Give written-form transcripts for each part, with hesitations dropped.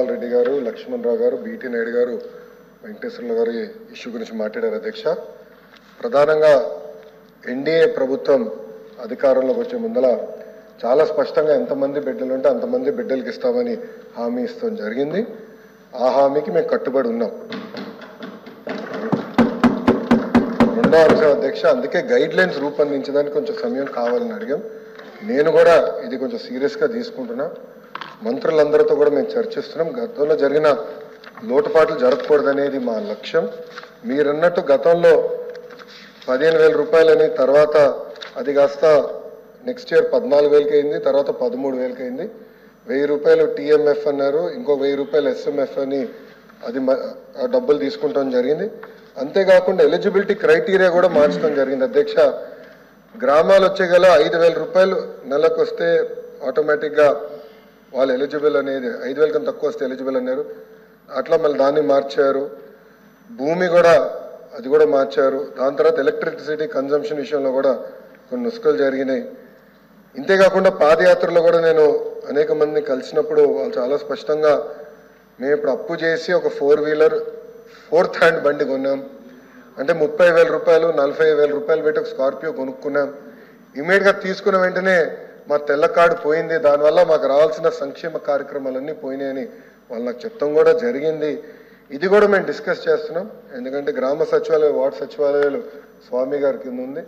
రాజగోపాల్ రెడ్డి గారు, లక్ష్మణ్ రావు గారు, బీటీ నాయుడు గారు, వెంకటేశ్వర్ల గారి ఇష్యూ గురించి మాట్లాడారు అధ్యక్ష. ప్రధానంగా ఎన్డీఏ ప్రభుత్వం అధికారంలోకి వచ్చే ముందల చాలా స్పష్టంగా ఎంతమంది బిడ్డలు ఉంటే అంతమంది బిడ్డలకి ఇస్తామని హామీ ఇస్తాం జరిగింది. ఆ హామీకి మేము కట్టుబడి ఉన్నాం. రెండో అంశం అధ్యక్ష, అందుకే గైడ్ లైన్స్ రూపొందించడానికి కొంచెం సమయం కావాలని అడిగాం. నేను కూడా ఇది కొంచెం సీరియస్గా తీసుకుంటున్నా. మంత్రులందరితో కూడా మేము చర్చిస్తున్నాం. గతంలో జరిగిన లోటుపాట్లు జరగకూడదనేది మా లక్ష్యం. మీరన్నట్టు గతంలో 15,000 రూపాయలని, తర్వాత అది కాస్త నెక్స్ట్ ఇయర్ 14,000కి అయింది, తర్వాత 13,000కి అయింది. 1,000 రూపాయలు టీఎంఎఫ్ అన్నారు, ఇంకో 1,000 రూపాయలు ఎస్ఎంఎఫ్ అని అది డబ్బులు తీసుకుంటాం జరిగింది. అంతేకాకుండా ఎలిజిబిలిటీ క్రైటీరియా కూడా మార్చడం జరిగింది అధ్యక్ష. గ్రామాలు వచ్చే గల 5,000 రూపాయలు నెలకు వస్తే ఆటోమేటిక్గా వాళ్ళు ఎలిజిబుల్ అనేది, 5,000 కన్నా తక్కువ వస్తే ఎలిజిబుల్ అన్నారు. అట్లా మళ్ళీ దాన్ని మార్చారు. భూమి కూడా అది కూడా మార్చారు. దాని తర్వాత ఎలక్ట్రిసిటీ కన్జంప్షన్ విషయంలో కూడా కొన్ని నుస్ఖలు జరిగినాయి. ఇంతేకాకుండా పాదయాత్రలో కూడా నేను అనేక మందిని కలిసినప్పుడు వాళ్ళు చాలా స్పష్టంగా మేము ఇప్పుడు అప్పు చేసి ఒక 4 వీలర్ 4th హ్యాండ్ బండి కొన్నాం అంటే 30,000 రూపాయలు 40,000 రూపాయలు పెట్టి ఒక స్కార్పియో కొనుక్కున్నాం. ఇమీడియట్గా తీసుకున్న వెంటనే మా తెల్ల కార్డు పోయింది, దానివల్ల మాకు రావాల్సిన సంక్షేమ కార్యక్రమాలన్నీ పోయినాయని వాళ్ళు నాకు చెప్తాం కూడా జరిగింది. ఇది కూడా మేము డిస్కస్ చేస్తున్నాం. ఎందుకంటే గ్రామ సచివాలయం, వార్డు సచివాలయాలు స్వామి గారి కింద ఉంది,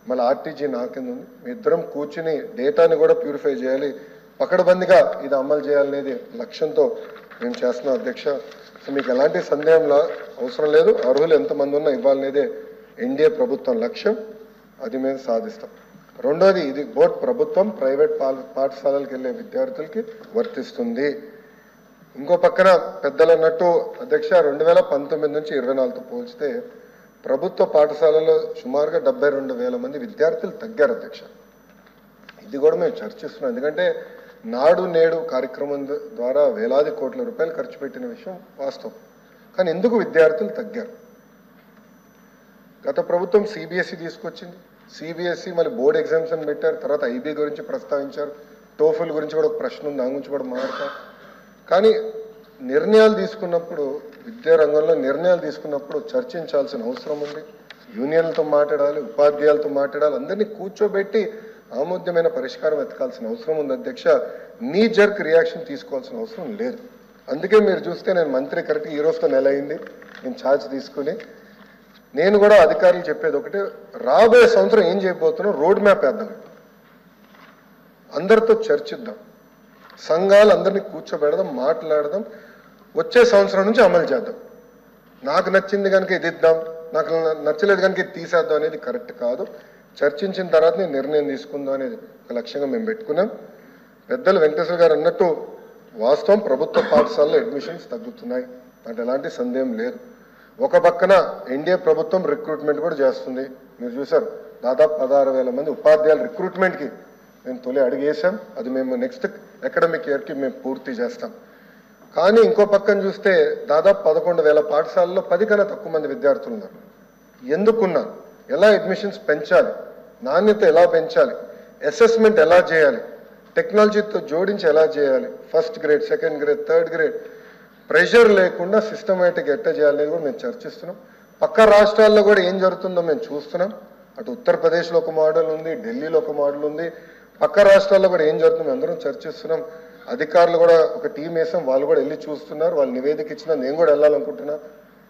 మళ్ళీ ఆర్టీజీ నా కింద ఉంది. మీ ఇద్దరం కూర్చుని డేటాని కూడా ప్యూరిఫై చేయాలి, పకడ్బందీగా ఇది అమలు చేయాలనేది లక్ష్యంతో మేము చేస్తున్నాం అధ్యక్ష. సో మీకు ఎలాంటి సందేహంలా అవసరం లేదు. అర్హులు ఎంతమంది ఉన్నా ఇవ్వాలనేదే ఎన్డీఏ ప్రభుత్వం లక్ష్యం. అది మేము సాధిస్తాం. రెండోది, ఇది బోత్ ప్రభుత్వం ప్రైవేట్ పాఠశాలలకు వెళ్ళే విద్యార్థులకి వర్తిస్తుంది. ఇంకో పక్కన పెద్దలు అన్నట్టు అధ్యక్ష 2019 నుంచి 24తో పోల్చితే ప్రభుత్వ పాఠశాలలో సుమారుగా 72,000 మంది విద్యార్థులు తగ్గారు అధ్యక్ష. ఇది కూడా మేము చర్చిస్తున్నాం. ఎందుకంటే నాడు నేడు కార్యక్రమం ద్వారా వేలాది కోట్ల రూపాయలు ఖర్చు పెట్టిన విషయం వాస్తవం. కానీ ఎందుకు విద్యార్థులు తగ్గారు? గత ప్రభుత్వం సిబిఎస్ఈ తీసుకొచ్చింది. సిబిఎస్ఈ మళ్ళీ బోర్డ్ ఎగ్జామ్స్ అని పెట్టారు. తర్వాత ఐబీ గురించి ప్రస్తావించారు. టోఫుల్ గురించి కూడా ఒక ప్రశ్న ఉంది, దాని గురించి కూడా మాట్లాడతారు. కానీ నిర్ణయాలు తీసుకున్నప్పుడు, విద్యా రంగంలో నిర్ణయాలు తీసుకున్నప్పుడు చర్చించాల్సిన అవసరం ఉంది. యూనియన్లతో మాట్లాడాలి, ఉపాధ్యాయులతో మాట్లాడాలి, అందరినీ కూర్చోబెట్టి ఆమోద్యమైన పరిష్కారం ఎత్తుకాల్సిన అవసరం ఉంది అధ్యక్ష. నీ జర్క్ రియాక్షన్ తీసుకోవాల్సిన అవసరం లేదు. అందుకే మీరు చూస్తే నేను మంత్రి కరెక్ట్గా ఈ రోజుతో నెల అయింది నేను ఛార్జ్ తీసుకుని. నేను కూడా అధికారులు చెప్పేది ఒకటి, రాబోయే సంవత్సరం ఏం చేయబోతున్నాం రోడ్ మ్యాప్ వేద్దాం, అందరితో చర్చిద్దాం, సంఘాలు అందరినీ కూర్చోబెడదాం, మాట్లాడదాం, వచ్చే సంవత్సరం నుంచి అమలు చేద్దాం. నాకు నచ్చింది కనుక ఇది ఇద్దాం, నాకు నచ్చలేదు కనుక ఇది తీసేద్దాం అనేది కరెక్ట్ కాదు. చర్చించిన తర్వాత నేను నిర్ణయం తీసుకుందాం అనేది ఒక లక్ష్యంగా మేము పెట్టుకున్నాం. పెద్దలు వెంకటేశ్వర గారు అన్నట్టు వాస్తవం, ప్రభుత్వ పాఠశాలలో అడ్మిషన్స్ తగ్గుతున్నాయి, అంటే ఎలాంటి సందేహం లేదు. ఒక పక్కన ఎన్డీఏ ప్రభుత్వం రిక్రూట్మెంట్ కూడా చేస్తుంది. మీరు చూసారు, దాదాపు 16,000 మంది ఉపాధ్యాయుల రిక్రూట్మెంట్కి మేము తొలి అడిగేసాం. అది మేము నెక్స్ట్ అకాడమిక్ ఇయర్కి మేము పూర్తి చేస్తాం. కానీ ఇంకో పక్కన చూస్తే దాదాపు 11,000 పాఠశాలలో 10 కన్నా తక్కువ మంది విద్యార్థులు ఉన్నారు. ఎందుకున్నారు? ఎలా అడ్మిషన్స్ పెంచాలి, నాణ్యత ఎలా పెంచాలి, అసెస్మెంట్ ఎలా చేయాలి, టెక్నాలజీతో జోడించి ఎలా చేయాలి, first grade, second grade, third grade pressure లేకుండా సిస్టమేటిక్ ఎట్లా చేయాలనేది కూడా మేము చర్చిస్తున్నాం. పక్క రాష్ట్రాల్లో కూడా ఏం జరుగుతుందో మేము చూస్తున్నాం. అటు ఉత్తరప్రదేశ్లో ఒక మోడల్ ఉంది, ఢిల్లీలో ఒక మోడల్ ఉంది, పక్క రాష్ట్రాల్లో కూడా ఏం జరుగుతుందో అందరం చర్చిస్తున్నాం. అధికారులు కూడా ఒక టీం వేసాం, వాళ్ళు కూడా వెళ్ళి చూస్తున్నారు. వాళ్ళు నివేదిక ఇచ్చినా నేను కూడా వెళ్ళాలనుకుంటున్నా.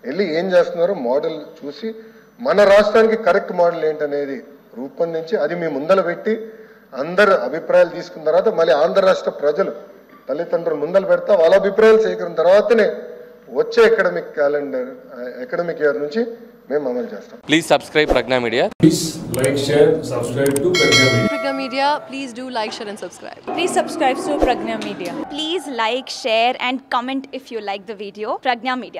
వెళ్ళి ఏం చేస్తున్నారో మోడల్ చూసి మన రాష్ట్రానికి కరెక్ట్ మోడల్ ఏంటనేది రూపొందించి అది మీ ముందర పెట్టి అందరు అభిప్రాయాలు తీసుకున్న తర్వాత మళ్ళీ ఆంధ్ర రాష్ట్ర ప్రజలు తల్లిదండ్రులు ముందర పెడతా వాళ్ళ అభిప్రాయాలు సేకరించిన తర్వాతనే వచ్చే అకాడమిక్ ఇయర్ నుంచి మేము అమలు చేస్తాం. Please subscribe Prajna media. Please like, share, subscribe to Pragya Media. Pragya Media, please do like, share and subscribe. Please subscribe to Pragya Media. Please like, share and comment if you like the video. Pragya Media.